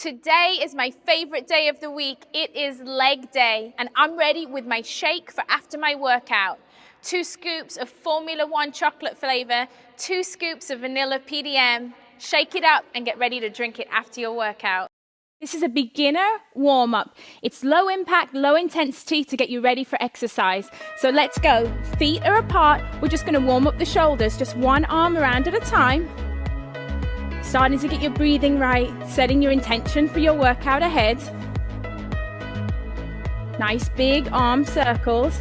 Today is my favorite day of the week. It is leg day, and I'm ready with my shake for after my workout. 2 scoops of Formula 1 chocolate flavor, 2 scoops of vanilla PDM. Shake it up and get ready to drink it after your workout. This is a beginner warm-up. It's low impact, low intensity to get you ready for exercise. So let's go. Feet are apart. We're just going to warm up the shoulders, just one arm around at a time. Starting to get your breathing right, setting your intention for your workout ahead. Nice big arm circles.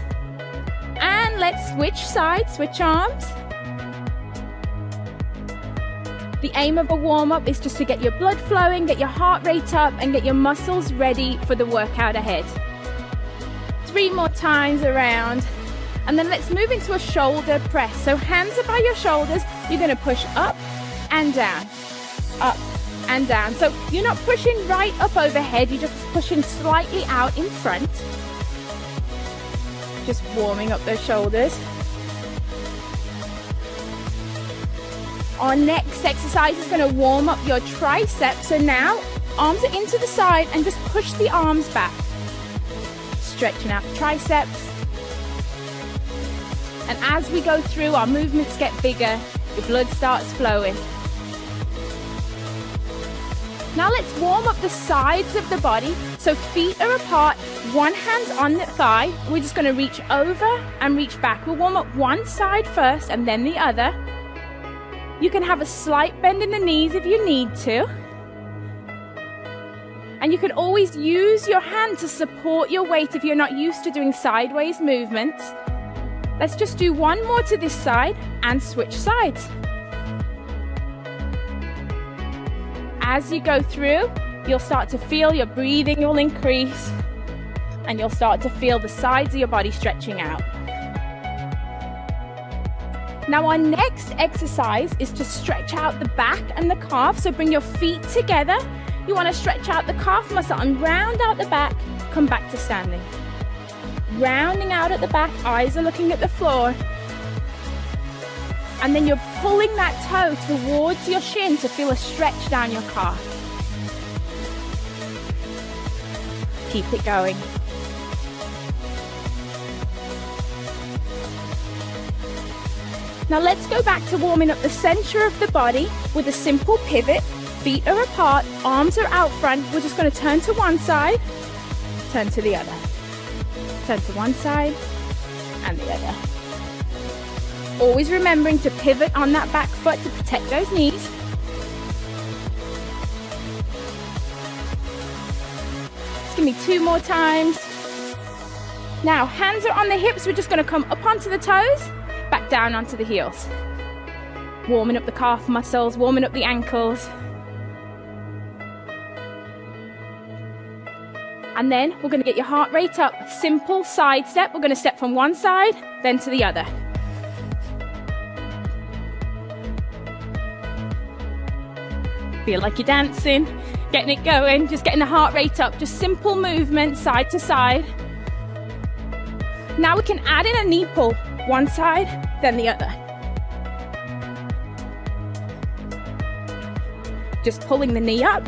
And let's switch sides, switch arms. The aim of a warm-up is just to get your blood flowing, get your heart rate up, and get your muscles ready for the workout ahead. 3 more times around. And then let's move into a shoulder press. So hands are by your shoulders. You're going to push up and down, up and down. So you're not pushing right up overhead, you're just pushing slightly out in front. Just warming up those shoulders. Our next exercise is going to warm up your triceps. So now arms are into the side and just push the arms back. Stretching out the triceps. And as we go through, our movements get bigger, the blood starts flowing. Now let's warm up the sides of the body. So feet are apart, one hand's on the thigh. We're just going to reach over and reach back. We'll warm up one side first and then the other. You can have a slight bend in the knees if you need to. And you can always use your hand to support your weight if you're not used to doing sideways movements. Let's just do one more to this side and switch sides. As you go through, you'll start to feel your breathing will increase and you'll start to feel the sides of your body stretching out. Now our next exercise is to stretch out the back and the calf. So bring your feet together. You want to stretch out the calf muscle and round out the back. Come back to standing. Rounding out at the back, eyes are looking at the floor. And then you're pulling that toe towards your shin to feel a stretch down your calf. Keep it going. Now let's go back to warming up the center of the body with a simple pivot. Feet are apart, arms are out front. We're just going to turn to one side, turn to the other. Turn to one side and the other. Always remembering to pivot on that back foot to protect those knees. Just give me 2 more times. Now hands are on the hips. We're just going to come up onto the toes, back down onto the heels. Warming up the calf muscles, warming up the ankles. And then we're going to get your heart rate up. Simple side step. We're going to step from one side, then to the other. Feel like you're dancing, getting it going, just getting the heart rate up. Just simple movement, side to side. Now we can add in a knee pull. One side, then the other. Just pulling the knee up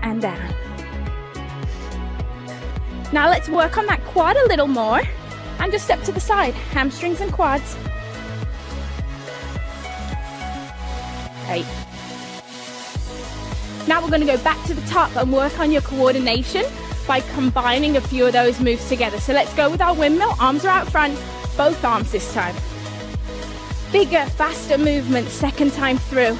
and down. Now let's work on that quad a little more and just step to the side, hamstrings and quads. Great. Now we're going to go back to the top and work on your coordination by combining a few of those moves together. So let's go with our windmill. Arms are out front, both arms this time. Bigger, faster movement, second time through.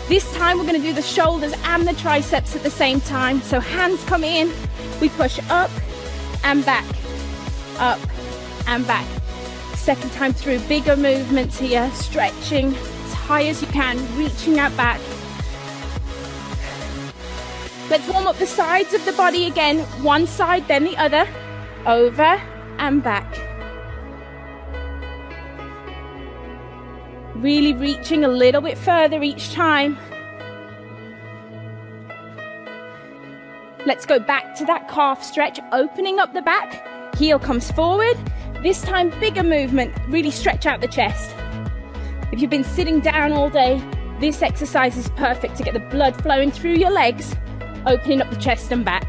This time we're going to do the shoulders and the triceps at the same time. So hands come in, we push up and back, up and back. Second time through, bigger movements here, stretching as high as you can, reaching out back. Let's warm up the sides of the body again, one side then the other, over and back. Really reaching a little bit further each time. Let's go back to that calf stretch, opening up the back. Heel comes forward. This time, bigger movement. Really stretch out the chest. If you've been sitting down all day, This exercise is perfect to get the blood flowing through your legs, opening up the chest and back.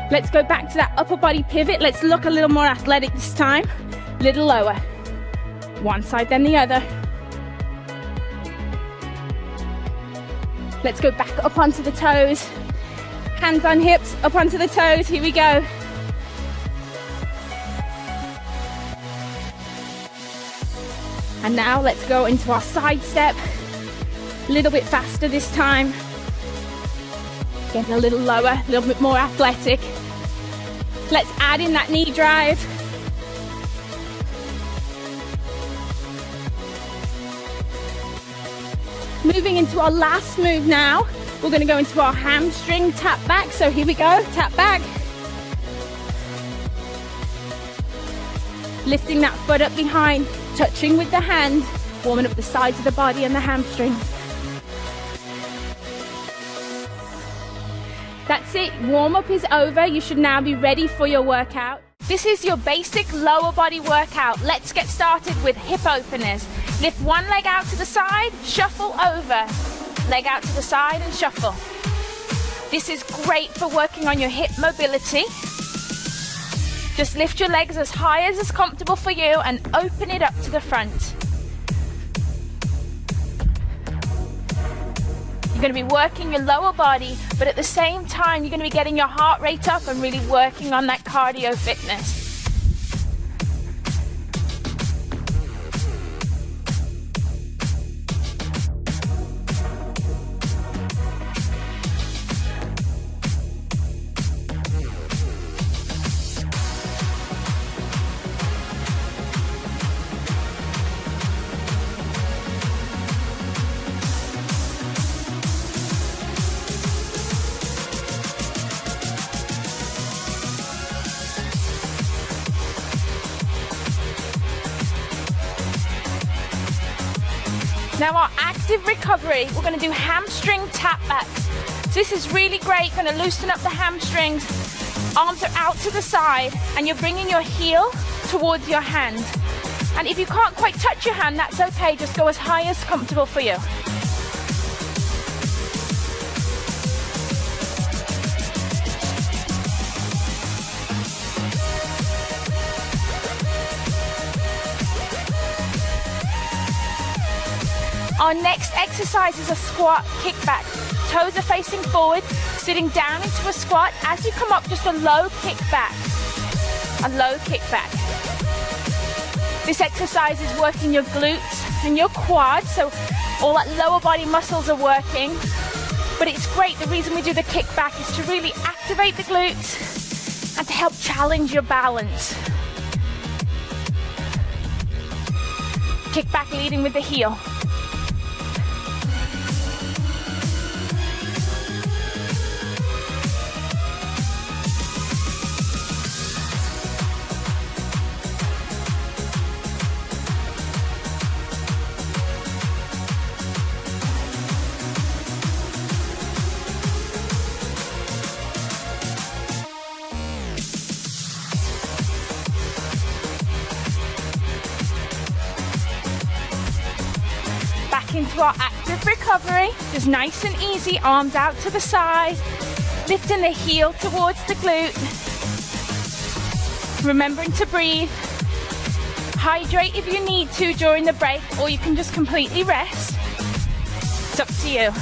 Let's go back to that upper body pivot. Let's look a little more athletic this time. A little lower. One side then the other. Let's go back up onto the toes. Hands on hips, up onto the toes. Here we go. And now let's go into our side step. A little bit faster this time. Getting a little lower, a little bit more athletic. Let's add in that knee drive. Moving into our last move now. We're going to go into our hamstring tap back. So here we go, tap back. Lifting that foot up behind, touching with the hand, warming up the sides of the body and the hamstrings. That's it, warm-up is over. You should now be ready for your workout. This is your basic lower body workout. Let's get started with hip openers. Lift one leg out to the side, shuffle over. Leg out to the side and shuffle. This is great for working on your hip mobility. Just lift your legs as high as is comfortable for you and open it up to the front. You're going to be working your lower body, but at the same time, you're going to be getting your heart rate up and really working on that cardio fitness. Now our active recovery, we're going to do hamstring tap backs. So this is really great, going to loosen up the hamstrings. Arms are out to the side and you're bringing your heel towards your hand. And if you can't quite touch your hand, that's okay, just go as high as comfortable for you. Our next exercise is a squat kickback. Toes are facing forward, sitting down into a squat. As you come up, just a low kickback. A low kickback. This exercise is working your glutes and your quads, so all that lower body muscles are working. But it's great, the reason we do the kickback is to really activate the glutes and to help challenge your balance. Kickback leading with the heel. Into our active recovery, just nice and easy, arms out to the side, lifting the heel towards the glute, remembering to breathe, hydrate if you need to during the break, or you can just completely rest. It's up to you.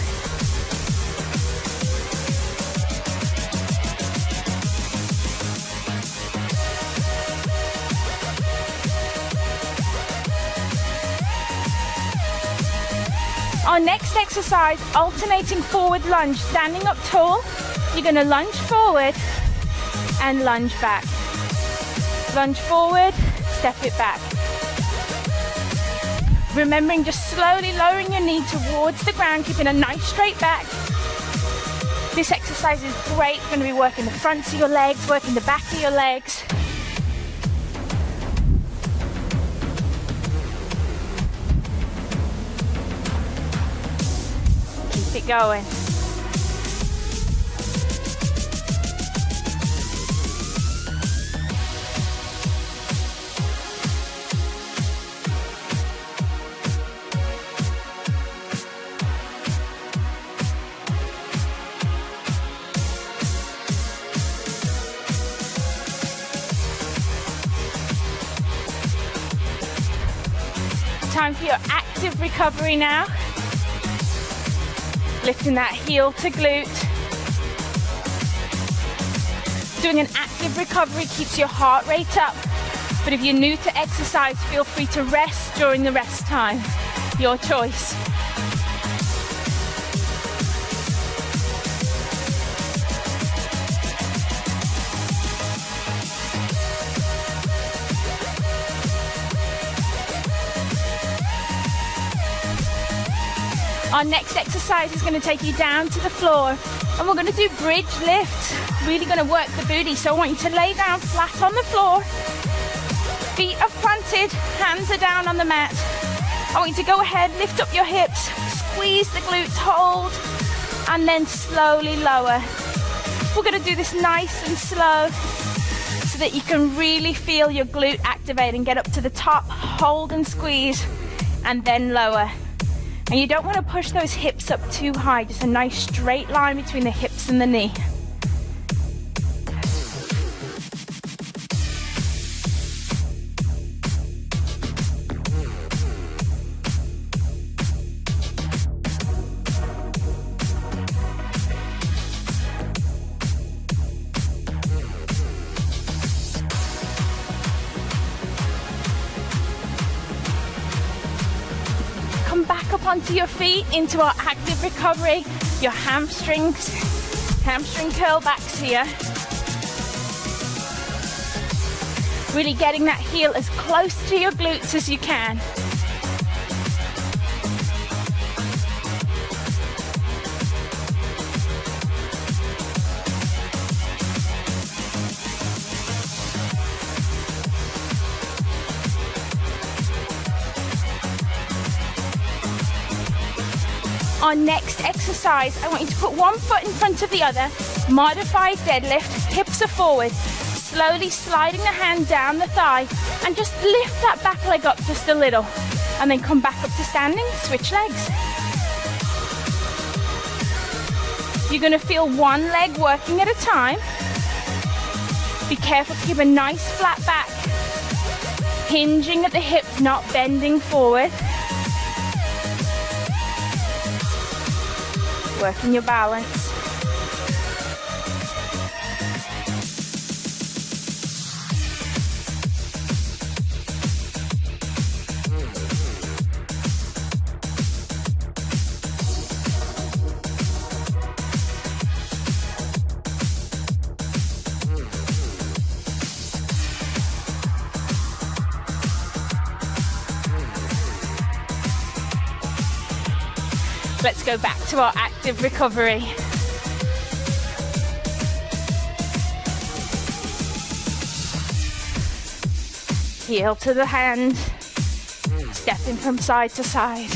Our next exercise, alternating forward lunge, standing up tall. You're going to lunge forward and lunge back. Lunge forward, step it back. Remembering just slowly lowering your knee towards the ground, keeping a nice straight back. This exercise is great. We're going to be working the fronts of your legs, working the back of your legs. Keep it going. Time for your active recovery now. Lifting that heel to glute. Doing an active recovery keeps your heart rate up. But if you're new to exercise, feel free to rest during the rest time. Your choice. Our next exercise is going to take you down to the floor, and we're going to do bridge lift. Really going to work the booty, so I want you to lay down flat on the floor. Feet are planted, hands are down on the mat. I want you to go ahead, lift up your hips, squeeze the glutes, hold, and then slowly lower. We're going to do this nice and slow so that you can really feel your glute activate and get up to the top, hold and squeeze, and then lower. And you don't want to push those hips up too high, just a nice straight line between the hips and the knee. Come back up onto your feet into our active recovery. Your hamstring curl backs here. Really getting that heel as close to your glutes as you can. Our next exercise, I want you to put one foot in front of the other, modified deadlift, hips are forward, slowly sliding the hand down the thigh, and just lift that back leg up just a little, and then come back up to standing, switch legs. You're going to feel one leg working at a time. Be careful to keep a nice flat back, hinging at the hips, not bending forward. Working your balance. Let's go back to our active recovery. Heel to the hand, stepping from side to side.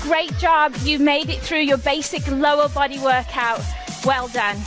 Great job, you made it through your basic lower body workout. Well done.